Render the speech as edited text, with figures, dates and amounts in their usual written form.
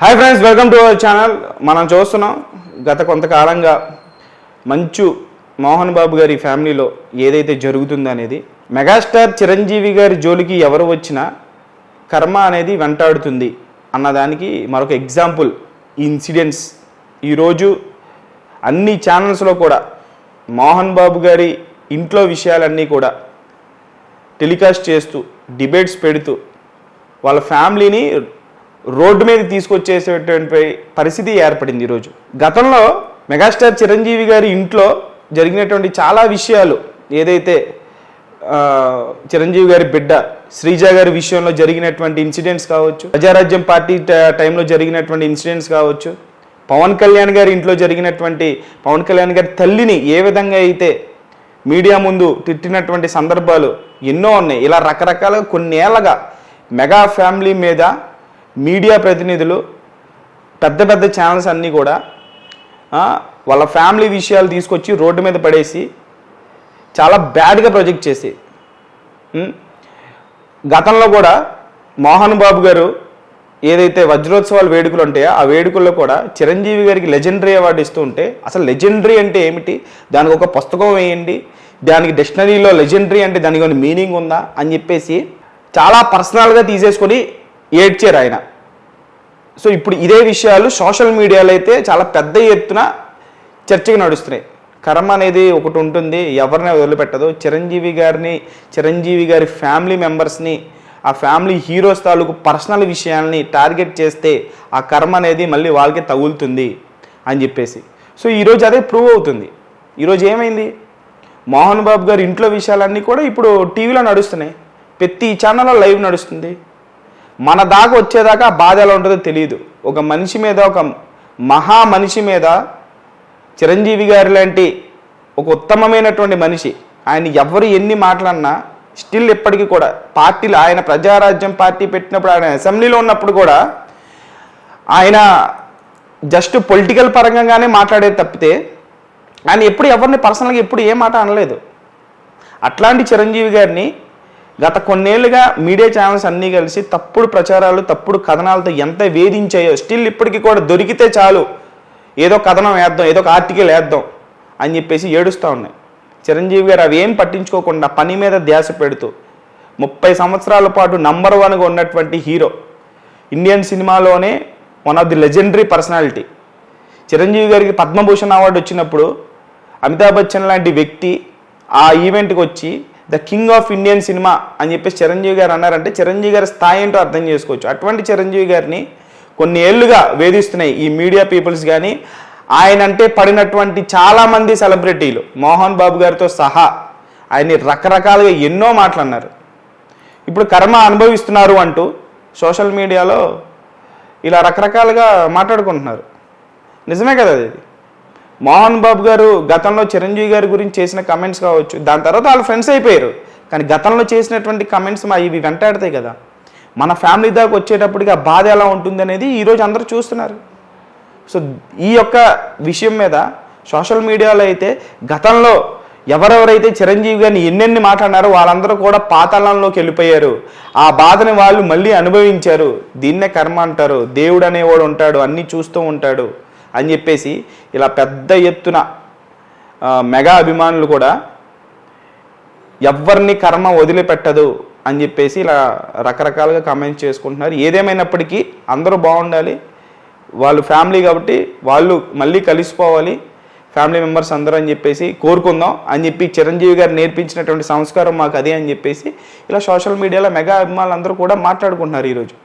Hi friends, welcome to our channel. మనం చూస్తున్నాం గత కొంతకాలంగా మంచు మోహన్ బాబు గారి ఫ్యామిలీలో ఏదైతే జరుగుతుందో అనేది, మెగాస్టార్ చిరంజీవి గారి జోలికి ఎవరు వచ్చినా కర్మ అనేది వెంటాడుతుంది అన్నదానికి మరొక ఎగ్జాంపుల్ ఈ ఇన్సిడెంట్స్. ఈరోజు అన్ని ఛానల్స్లో కూడా మోహన్ బాబు గారి ఇంట్లో విషయాలన్నీ కూడా టెలికాస్ట్ చేస్తూ డిబేట్స్ పెడుతూ వాళ్ళ ఫ్యామిలీని రోడ్డు మీద తీసుకొచ్చేసేటువంటి పరిస్థితి ఏర్పడింది ఈరోజు. గతంలో మెగాస్టార్ చిరంజీవి గారి ఇంట్లో జరిగినటువంటి చాలా విషయాలు, ఏదైతే చిరంజీవి గారి బిడ్డ శ్రీజ గారి విషయంలో జరిగినటువంటి ఇన్సిడెంట్స్ కావచ్చు, ప్రజారాజ్యం పార్టీ టైంలో జరిగినటువంటి ఇన్సిడెంట్స్ కావచ్చు, పవన్ కళ్యాణ్ గారి ఇంట్లో జరిగినటువంటి పవన్ కళ్యాణ్ గారి తల్లిని ఏ విధంగా అయితే మీడియా ముందు తిట్టినటువంటి సందర్భాలు ఎన్నో ఉన్నాయి. ఇలా రకరకాలుగా కొన్నేళ్లగా మెగా ఫ్యామిలీ మీద మీడియా ప్రతినిధులు, పెద్ద పెద్ద ఛానల్స్ అన్నీ కూడా వాళ్ళ ఫ్యామిలీ విషయాలు తీసుకొచ్చి రోడ్డు మీద పడేసి చాలా బ్యాడ్గా ప్రొజెక్ట్ చేసి, గతంలో కూడా మోహన్ బాబు గారు ఏదైతే వజ్రోత్సవాల వేడుకలు ఉంటాయో ఆ వేడుకల్లో కూడా చిరంజీవి గారికి లెజెండరీ అవార్డు ఇస్తూ ఉంటే, అసలు లెజెండరీ అంటే ఏమిటి, దానికి ఒక పుస్తకం వేయండి, దానికి డిక్షనరీలో లెజెండరీ అంటే దానికి ఒక మీనింగ్ ఉందా అని చెప్పేసి చాలా పర్సనల్గా తీసేసుకొని ఏడ్చారు ఆయన. సో ఇప్పుడు ఇదే విషయాలు సోషల్ మీడియాలో అయితే చాలా పెద్ద ఎత్తున చర్చగా నడుస్తున్నాయి. కర్మ అనేది ఒకటి ఉంటుంది, ఎవరిని వదిలిపెట్టదు. చిరంజీవి గారి ఫ్యామిలీ మెంబర్స్ని, ఆ ఫ్యామిలీ హీరోస్ తాలూకు పర్సనల్ విషయాల్ని టార్గెట్ చేస్తే ఆ కర్మ అనేది మళ్ళీ వాళ్ళకి తగులుతుంది అని చెప్పేసి. సో ఈరోజు అదే ప్రూవ్ అవుతుంది. ఈరోజు ఏమైంది, మోహన్ బాబు గారి ఇంట్లో విషయాలన్నీ కూడా ఇప్పుడు టీవీలో నడుస్తున్నాయి, ప్రతి ఛానల్లో లైవ్ నడుస్తుంది. మన దాకా వచ్చేదాకా ఆ బాధ ఎలా ఉంటుందో తెలియదు. ఒక మనిషి మీద, ఒక మహా మనిషి మీద, చిరంజీవి గారి లాంటి ఒక ఉత్తమమైనటువంటి మనిషి, ఆయన ఎవరు ఎన్ని మాట్లాడినా స్టిల్ ఇప్పటికీ కూడా పార్టీలు, ఆయన ప్రజారాజ్యం పార్టీ పెట్టినప్పుడు, ఆయన అసెంబ్లీలో ఉన్నప్పుడు కూడా ఆయన జస్ట్ పొలిటికల్ పరంగానే మాట్లాడేది తప్పితే ఆయన ఎప్పుడు ఎవరిని పర్సనల్గా ఎప్పుడు ఏ మాట అనలేదు. అట్లాంటి చిరంజీవి గారిని గత కొన్నేళ్లుగా మీడియా ఛానల్స్ అన్నీ కలిసి తప్పుడు ప్రచారాలు, తప్పుడు కథనాలతో ఎంత వేధించాయో, స్టిల్ ఇప్పటికీ కూడా దొరికితే చాలు ఏదో కథనం వేద్దాం, ఏదో ఒక ఆర్టికల్ వేద్దాం అని చెప్పేసి ఏడుస్తూ ఉన్నాయి. చిరంజీవి గారు అవి ఏం పట్టించుకోకుండా పని మీద ధ్యాస పెడుతూ 30 సంవత్సరాల పాటు నంబర్ 1గా ఉన్నటువంటి హీరో, ఇండియన్ సినిమాలోనే one of the legendary personality. Chiranjeevi గారికి పద్మభూషణ్ అవార్డు వచ్చినప్పుడు అమితాబ్ బచ్చన్ లాంటి వ్యక్తి ఆ ఈవెంట్కి వచ్చి the king of Indian cinema అని చెప్పేసి చిరంజీవి గారు అన్నారంటే చిరంజీవి గారి స్థాయి ఏంటో అర్థం చేసుకోవచ్చు. అటువంటి చిరంజీవి గారిని కొన్ని ఏళ్లుగా వేధిస్తున్నాయి ఈ మీడియా పీపుల్స్. కానీ ఆయన అంటే పడినటువంటి చాలామంది సెలబ్రిటీలు, మోహన్ బాబు గారితో సహా ఆయన్ని రకరకాలుగా ఎన్నో మాటలన్నారు. ఇప్పుడు కర్మ అనుభవిస్తున్నారు అంటూ సోషల్ మీడియాలో ఇలా రకరకాలుగా మాట్లాడుకుంటున్నారు. నిజమే కదా అది. మోహన్ బాబు గారు గతంలో చిరంజీవి గారి గురించి చేసిన కమెంట్స్ కావచ్చు, దాని తర్వాత వాళ్ళు ఫ్రెండ్స్ అయిపోయారు. కానీ గతంలో చేసినటువంటి కమెంట్స్ ఇవి వెంటాడతాయి కదా. మన ఫ్యామిలీ దాకా వచ్చేటప్పటికి ఆ బాధ ఎలా ఉంటుంది అనేది ఈరోజు అందరూ చూస్తున్నారు. సో ఈ యొక్క విషయం మీద సోషల్ మీడియాలో అయితే గతంలో ఎవరెవరైతే చిరంజీవి గారిని ఎన్నెన్ని మాట్లాడినారో వాళ్ళందరూ కూడా పాతాళంలోకి వెళ్ళిపోయారు. ఆ బాధని వాళ్ళు మళ్ళీ అనుభవించారు. దీన్నే కర్మ అంటారు. దేవుడు అనేవాడు ఉంటాడు, అన్నీ చూస్తూ ఉంటాడు అని చెప్పేసి ఇలా పెద్ద ఎత్తున మెగా అభిమానులు కూడా ఎవరిని కర్మ వదిలిపెట్టదు అని చెప్పేసి ఇలా రకరకాలుగా కామెంట్స్ చేసుకుంటున్నారు. ఏదేమైనప్పటికీ అందరూ బాగుండాలి, వాళ్ళు ఫ్యామిలీ కాబట్టి వాళ్ళు మళ్ళీ కలిసిపోవాలి ఫ్యామిలీ మెంబర్స్ అందరూ అని చెప్పేసి కోరుకుందాం అని చెప్పి చిరంజీవి గారు నేర్పించినటువంటి సంస్కారం మాకు అదే అని చెప్పేసి ఇలా సోషల్ మీడియాలో మెగా అభిమానులు అందరూ కూడా మాట్లాడుకుంటున్నారు ఈరోజు.